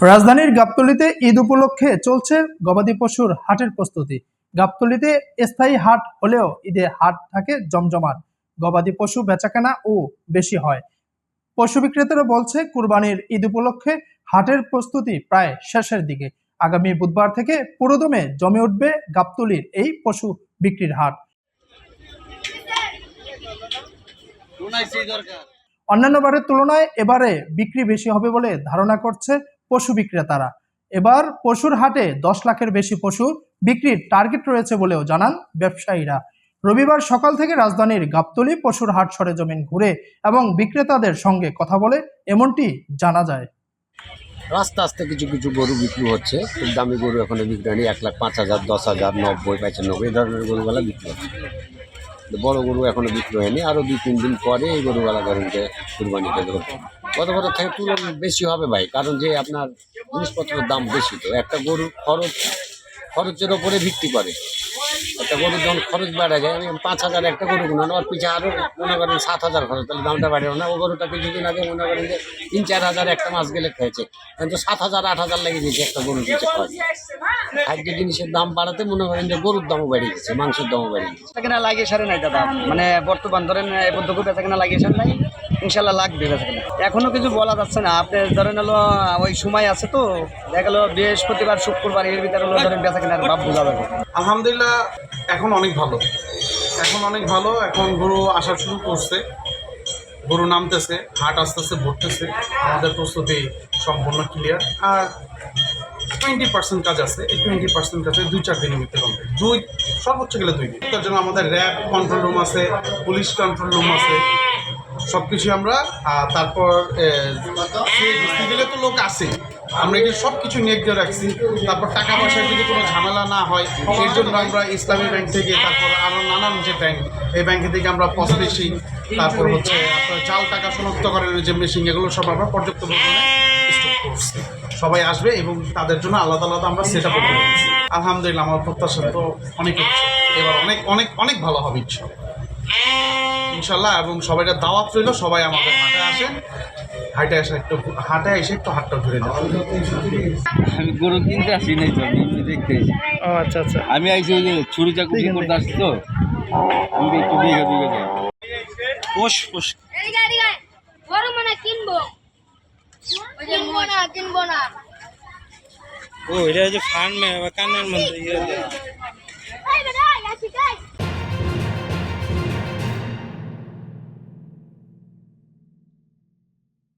রাজধানীর গাবতলীতে ঈদ উপলক্ষে চলছে গবাদি পশুর হাটের প্রস্তুতি। গাবতলীতে স্থায়ী হাট হলেও ঈদে হাট থাকে জমজমাট। গবাদি পশু বেচাকেনা ও বেশি হয়। পশু বিক্রেতারা বলছে, কুরবানির ঈদ উপলক্ষে হাটের প্রস্তুতি প্রায় শেষের দিকে। আগামী বুধবার থেকে পুরোদমে জমে উঠবে গাবতলীর এই পশু বিক্রির হাট। অন্যান্য বারের তুলনায় এবারে বিক্রি বেশি হবে বলে ধারণা করছে পশু বিক্রেতারা। এবার পশুর হাটে 10 লাখের বেশি পশু বিক্রির টার্গেট রয়েছে বলেও জানান ব্যবসায়ীরা। রবিবার সকাল থেকে রাজধানীর গাবতলী পশুর হাট সরেজমিন ঘুরে এবং বিক্রেতাদের সঙ্গে কথা বলে এমনটি জানা যায়। রাস্তা আস্তে কিছু কিছু গরু বিক্রি হচ্ছে, খুব দামি গরু এখনো বিক্রি হয়নি। 1,05,000, 10,000, 90, 95 এই ধরনের গরুগুলা বিক্রি হচ্ছে। বড় গরু এখনো বিক্রি হয়নি, আরও 2-3 দিন পরে এই গরুগুলা ধরেন যে কুরবানিতে ধরবে। গত বছর থেকে তুলনা বেশি হবে ভাই, কারণ যে আপনার জিনিসপত্রের দাম বেশি, তো একটা গরুর খরচের ওপরে ভিত্তি করে। একটা গরুর যখন খরচ বেড়ে যায়, আমি 5,000 একটা গরু কিনুন, আমার পিছিয়ে আরও মনে করেন 7,000 খরচ, তাহলে দামটা বাড়ে না। ও গরুটা কিছুদিন আগে মনে করেন যে 3-4 হাজার একটা মাস গেলে খেয়েছে, কিন্তু 7,000, 8,000 লেগে গেছে একটা গরুর পিছিয়ে খরচ। খাদ্য জিনিসের দাম বাড়াতে মনে করেন যে গরুর দামও বেড়ে গেছে, মাংসের দামও বেড়ে গেছে। কেনা লাগিয়ে সারে নাই দাদা, মানে বর্তমান ধরেন পদ্ধতি বেচা কেনা লাগিয়ে সার নাই, ইনশাল্লাহ লাগবে বেচা কেনা। এখনো কিছু বলা যাচ্ছে না, আপনি ধরেন হলো ওই সময় আছে তো, দেখা গেলো বৃহস্পতিবার শুক্রবার এর ভিতরে হলো ধরেন বেচা কেনার ভাব বোঝা যাবে। আলহামদুলিল্লাহ এখন অনেক ভালো, এখন গরু আসা শুরু করছে, গরু নামতেছে, হাট আস্তে আস্তে ভরতেছে। আমাদের প্রস্তুতি সম্পূর্ণ ক্লিয়ার। আর 20% কাজ আছে, এই 20% কাজে 2-4 দিনের ভিতরে কমপ্লিট, সর্বোচ্চ গেলে 2 দিন। তার জন্য আমাদের র্যাব কন্ট্রোল রুম আছে, পুলিশ কন্ট্রোল রুম আছে, সব কিছু আমরা। তারপর সিভিলে তো লোক আছে, আমরা এগুলো সব কিছু নিয়ে দিয়ে রাখছি। তারপর টাকা পয়সার যদি কোনো ঝামেলা না হয়, এর জন্য আমরা ইসলামী ব্যাংক থেকে, তারপর আরও নানান যে ব্যাংক, এই ব্যাংকে থেকে আমরা পস মেশিন, তারপর হচ্ছে আপনার জাল টাকা শনাক্তকরণের যে মেশিন, এগুলো সব আমরা পর্যাপ্ত পরিমাণে স্টক করছি। সবাই আসবে এবং তাদের জন্য আলাদা আলাদা আমরা সেট আপ করে দিচ্ছি। আলহামদুলিল্লাহ আমার প্রত্যাশা তো অনেক হচ্ছে, এবার অনেক অনেক অনেক ভালো হবে ইনশাল্লাহ। এবং সবাইটা দাওয়াত রইল, সবাই আমাদের হাটে আসেন, হাটে এসে একটু হাটটা ঘুরে যান। আমি গরু কিনতে আসি নাই তো, আমি দেখতে এসেছি। ও আচ্ছা আচ্ছা, আমি আইসি ওই যে ছুরি চাকু করতে আসছি তো, আমি একটু দিকে যাই। বড় মানে কিনবো না। ও এটা হচ্ছে ফার্মে বা কান্নার মধ্যে